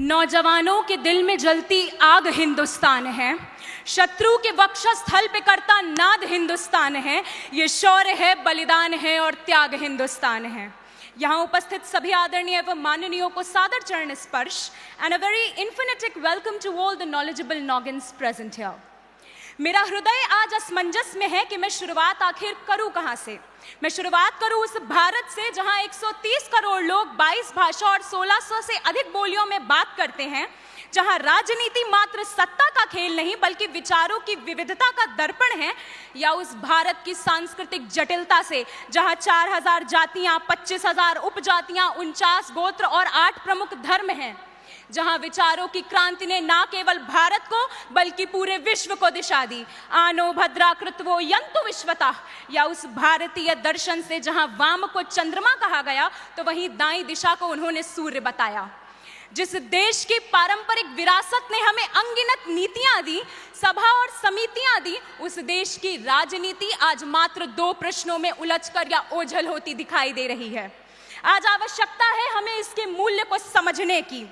नौजवानों के दिल में जलती आग हिंदुस्तान है, शत्रु के वक्षस्थल पे करता नाद हिंदुस्तान है। ये शौर्य है, बलिदान है और त्याग हिंदुस्तान है। यहाँ उपस्थित सभी आदरणीय एवं माननीयों को सादर चरण स्पर्श and a very infinite welcome to all the knowledgeable noggins present here. मेरा हृदय आज असमंजस में है कि मैं शुरुआत आखिर करूं कहां से। मैं शुरुआत करूं उस भारत से जहां 130 करोड़ लोग 22 भाषा और 1600 से अधिक बोलियों में बात करते हैं, जहां राजनीति मात्र सत्ता का खेल नहीं बल्कि विचारों की विविधता का दर्पण है, या उस भारत की सांस्कृतिक जटिलता से जहां 4000 जातियां, 25,000 उपजातियां, 49 गोत्र और 8 प्रमुख धर्म हैं, जहां विचारों की क्रांति ने ना केवल भारत को बल्कि पूरे विश्व को दिशा दी। आनो भद्राकृतवो यंतु विश्वतः, या उस भारतीय दर्शन से जहां वाम को चंद्रमा कहा गया तो वहीं दाईं दिशा को उन्होंने सूर्य बताया। जिस देश की पारंपरिक विरासत ने हमें अनगिनत नीतियां दी, सभा और समितियां दी, उस देश की राजनीति आज मात्र 2 प्रश्नों में उलझकर या ओझल होती दिखाई दे रही है। आज आवश्यकता है हमें इसके मूल्य को समझने की,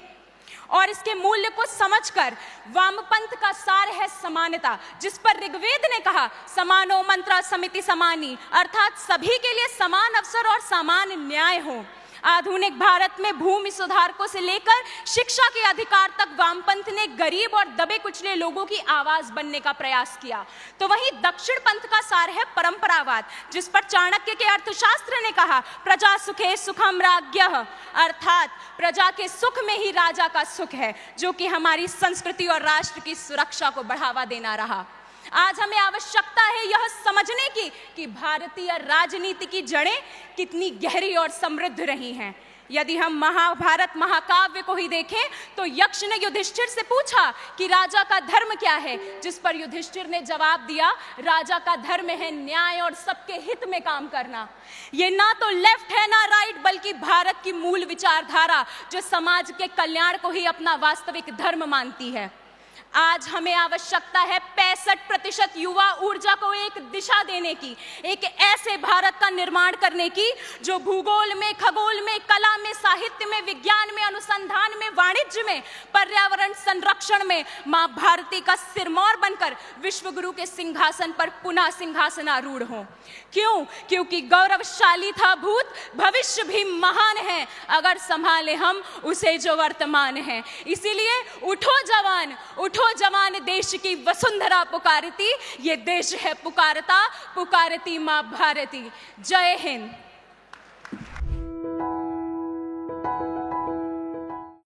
और इसके मूल्य को समझकर वामपंथ का सार है समानता, जिस पर ऋग्वेद ने कहा समानो मंत्रा समिति समानी, अर्थात सभी के लिए समान अवसर और समान न्याय हो। आधुनिक भारत में भूमि सुधारकों से लेकर शिक्षा के अधिकार तक वामपंथ ने गरीब और दबे कुचले लोगों की आवाज बनने का प्रयास किया। तो वहीं दक्षिण पंथ का सार है परंपरावाद, जिस पर चाणक्य के अर्थशास्त्र ने कहा प्रजा सुखे सुखम राज्ञः, अर्थात प्रजा के सुख में ही राजा का सुख है, जो कि हमारी संस्कृति और राष्ट्र की सुरक्षा को बढ़ावा देना रहा। आज हमें आवश्यकता है यह समझने की कि भारतीय राजनीति की जड़ें कितनी गहरी और समृद्ध रही हैं। यदि हम महाभारत महाकाव्य को ही देखें तो यक्ष ने युधिष्ठिर से पूछा कि राजा का धर्म क्या है, जिस पर युधिष्ठिर ने जवाब दिया राजा का धर्म है न्याय और सबके हित में काम करना। ये ना तो लेफ्ट है ना राइट, बल्कि भारत की मूल विचारधारा जो समाज के कल्याण को ही अपना वास्तविक धर्म मानती है। आज हमें आवश्यकता है 65% युवा ऊर्जा को एक दिशा देने की, एक ऐसे भारत का निर्माण करने की जो भूगोल में, खगोल में, कला में, साहित्य में, विज्ञान में, अनुसंधान में, वाणिज्य में, पर्यावरण संरक्षण में मां भारती का सिरमौर बनकर विश्वगुरु के सिंहासन पर पुनः सिंहासनारूढ़ हो। क्यों? क्योंकि गौरवशाली था भूत, भविष्य भी महान है अगर संभाले हम उसे जो वर्तमान है। इसीलिए उठो जवान, उठो जवान, देश की वसुंधरा पुकारती, ये देश है पुकारता, पुकारती मां भारती। जय हिंद।